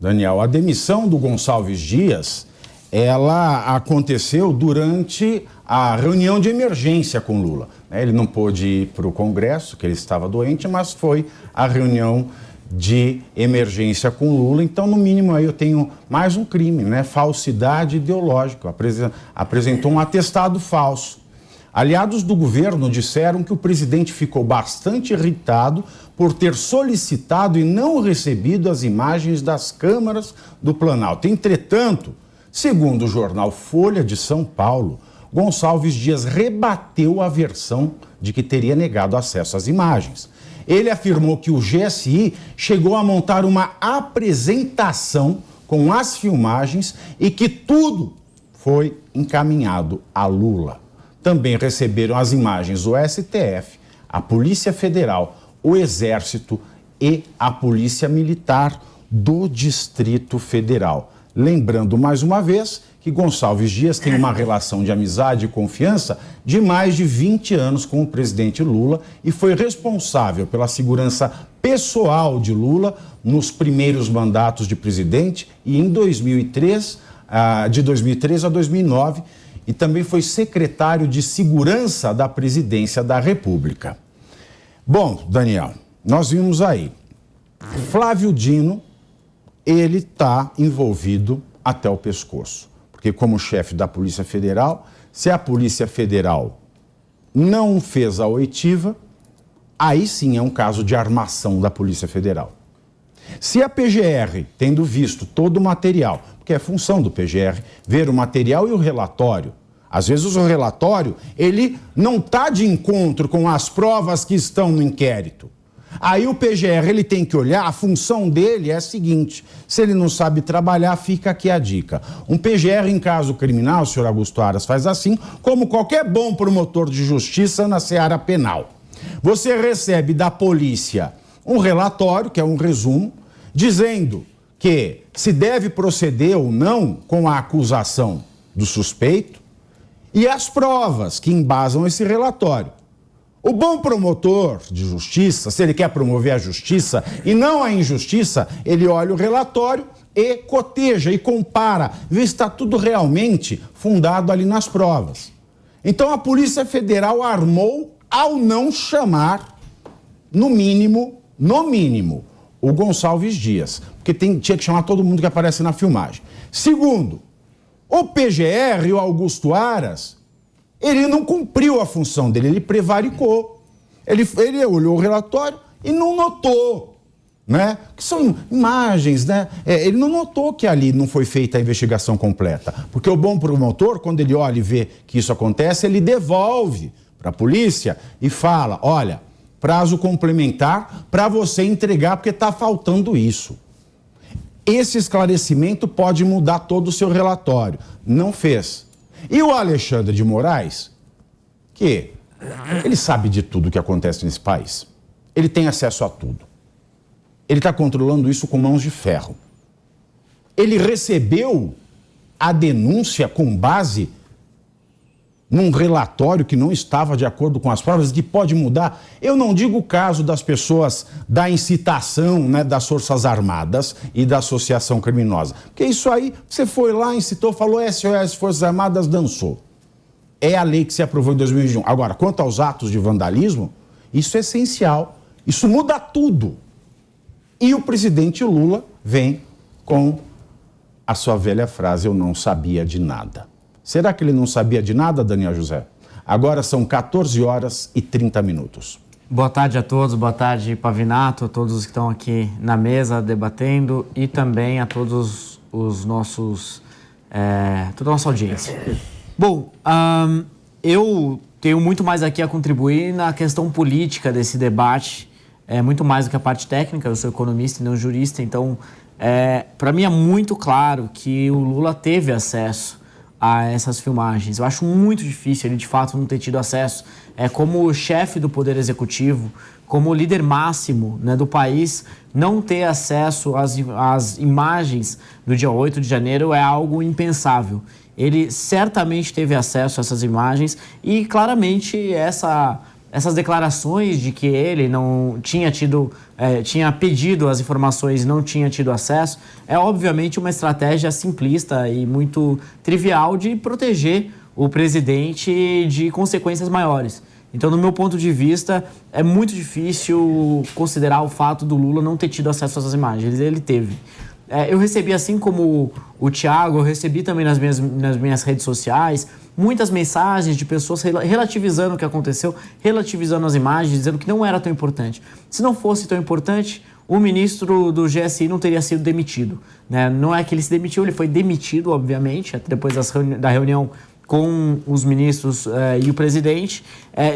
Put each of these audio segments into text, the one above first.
Daniel, a demissão do Gonçalves Dias, ela aconteceu durante a reunião de emergência com Lula. Ele não pôde ir para o Congresso, que ele estava doente, mas foi a reunião de emergência com Lula. Então, no mínimo, aí eu tenho mais um crime, né? Falsidade ideológica. Apresentou um atestado falso. Aliados do governo disseram que o presidente ficou bastante irritado por ter solicitado e não recebido as imagens das câmaras do Planalto. Entretanto, segundo o jornal Folha de São Paulo, Gonçalves Dias rebateu a versão de que teria negado acesso às imagens. Ele afirmou que o GSI chegou a montar uma apresentação com as filmagens e que tudo foi encaminhado a Lula. Também receberam as imagens o STF, a Polícia Federal, o Exército e a Polícia Militar do Distrito Federal. Lembrando mais uma vez que Gonçalves Dias tem uma relação de amizade e confiança de mais de 20 anos com o presidente Lula e foi responsável pela segurança pessoal de Lula nos primeiros mandatos de presidente e em 2003, de 2003 a 2009, e também foi secretário de Segurança da Presidência da República. Bom, Daniel, nós vimos aí, Flávio Dino, ele está envolvido até o pescoço. Porque como chefe da Polícia Federal, se a Polícia Federal não fez a oitiva, aí sim é um caso de armação da Polícia Federal. Se a PGR, tendo visto todo o material, porque é função do PGR, ver o material e o relatório, às vezes o relatório, ele não está de encontro com as provas que estão no inquérito. Aí o PGR, ele tem que olhar, a função dele é a seguinte, se ele não sabe trabalhar, fica aqui a dica. Um PGR em caso criminal, o senhor Augusto Aras faz assim, como qualquer bom promotor de justiça na seara penal. Você recebe da polícia um relatório, que é um resumo, dizendo que se deve proceder ou não com a acusação do suspeito e as provas que embasam esse relatório. O bom promotor de justiça, se ele quer promover a justiça e não a injustiça, ele olha o relatório e coteja e compara, vê se está tudo realmente fundado ali nas provas. Então a Polícia Federal armou ao não chamar, no mínimo, o Gonçalves Dias, porque tinha que chamar todo mundo que aparece na filmagem. Segundo, o PGR, o Augusto Aras, ele não cumpriu a função dele, ele prevaricou. Ele olhou o relatório e não notou, né? Que são imagens, né? Ele não notou que ali não foi feita a investigação completa. Porque o bom promotor, quando ele olha e vê que isso acontece, ele devolve para a polícia e fala, olha, prazo complementar para você entregar porque está faltando isso. Esse esclarecimento pode mudar todo o seu relatório. Não fez. E o Alexandre de Moraes, que ele sabe de tudo que acontece nesse país. Ele tem acesso a tudo. Ele está controlando isso com mãos de ferro. Ele recebeu a denúncia com base num relatório que não estava de acordo com as provas, que pode mudar. Eu não digo o caso das pessoas da incitação, né, das Forças Armadas e da associação criminosa. Porque isso aí, você foi lá, incitou, falou SOS Forças Armadas, dançou. É a lei que se aprovou em 2021. Agora, quanto aos atos de vandalismo, isso é essencial. Isso muda tudo. E o presidente Lula vem com a sua velha frase, eu não sabia de nada. Será que ele não sabia de nada, Daniel José? Agora são 14 horas e 30 minutos. Boa tarde a todos, boa tarde, Pavinato, a todos que estão aqui na mesa debatendo e também a todos os nossos, toda a nossa audiência. Bom, eu tenho muito mais aqui a contribuir na questão política desse debate, muito mais do que a parte técnica, eu sou economista e não jurista, então, para mim é muito claro que o Lula teve acesso a essas filmagens. Eu acho muito difícil ele, de fato, não ter tido acesso. Como chefe do Poder Executivo, como líder máximo, né, do país, não ter acesso às imagens do dia 8 de janeiro é algo impensável. Ele certamente teve acesso a essas imagens e, claramente, essa essas declarações de que ele não tinha tinha pedido as informações e não tinha tido acesso, é obviamente uma estratégia simplista e muito trivial de proteger o presidente de consequências maiores. Então, no meu ponto de vista, é muito difícil considerar o fato do Lula não ter tido acesso a essas imagens. Ele teve. Eu recebi, assim como o Thiago, eu recebi também nas minhas redes sociais muitas mensagens de pessoas relativizando o que aconteceu, relativizando as imagens, dizendo que não era tão importante. Se não fosse tão importante, o ministro do GSI não teria sido demitido, né? Não é que ele se demitiu, ele foi demitido, obviamente, depois da reunião com os ministros e o presidente.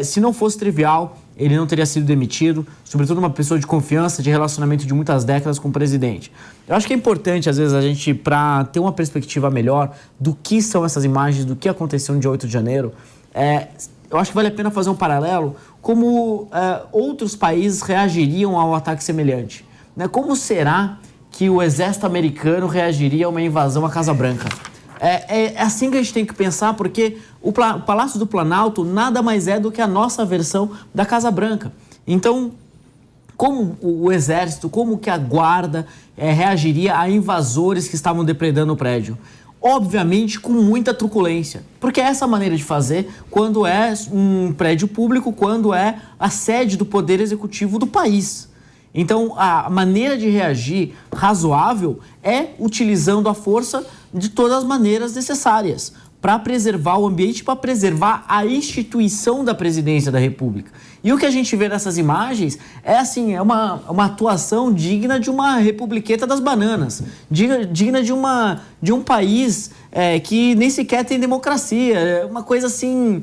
Se não fosse trivial, ele não teria sido demitido, sobretudo uma pessoa de confiança, de relacionamento de muitas décadas com o presidente. Eu acho que é importante, às vezes, a gente, para ter uma perspectiva melhor do que são essas imagens, do que aconteceu no dia 8 de janeiro, eu acho que vale a pena fazer um paralelo como outros países reagiriam ao ataque semelhante. Né? Como será que o exército americano reagiria a uma invasão à Casa Branca? É assim que a gente tem que pensar, porque o Palácio do Planalto nada mais é do que a nossa versão da Casa Branca. Então, como o Exército, como que a Guarda reagiria a invasores que estavam depredando o prédio? Obviamente com muita truculência, porque é essa maneira de fazer quando é um prédio público, quando é a sede do Poder Executivo do país. Então, a maneira de reagir razoável é utilizando a força de todas as maneiras necessárias para preservar o ambiente, para preservar a instituição da presidência da República. E o que a gente vê nessas imagens é uma atuação digna de uma republiqueta das bananas, digna de um país que nem sequer tem democracia, uma coisa assim,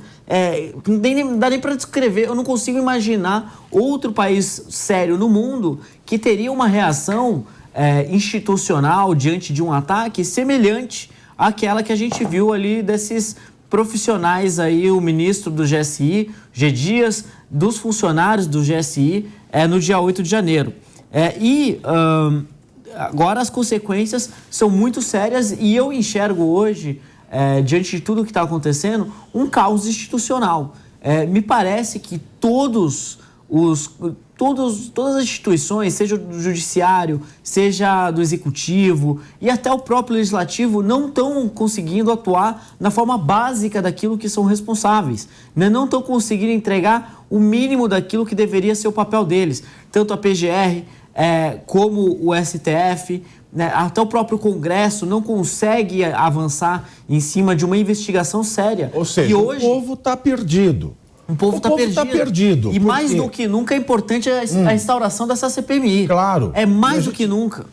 não dá nem para descrever. Eu não consigo imaginar outro país sério no mundo que teria uma reação institucional diante de um ataque semelhante àquela que a gente viu ali desses profissionais aí, o ministro do GSI, G. Dias, dos funcionários do GSI no dia 8 de janeiro. Agora as consequências são muito sérias e eu enxergo hoje, diante de tudo que está acontecendo, um caos institucional. Me parece que todas as instituições, seja do judiciário, seja do executivo e até o próprio legislativo, não estão conseguindo atuar na forma básica daquilo que são responsáveis, né? Não estão conseguindo entregar o mínimo daquilo que deveria ser o papel deles. Tanto a PGR como o STF, né? Até o próprio Congresso não consegue avançar em cima de uma investigação séria. Ou seja, e hoje, o povo está perdido. O povo está perdido. E mais do que nunca é importante a instauração dessa CPMI. Claro. É mais do que nunca.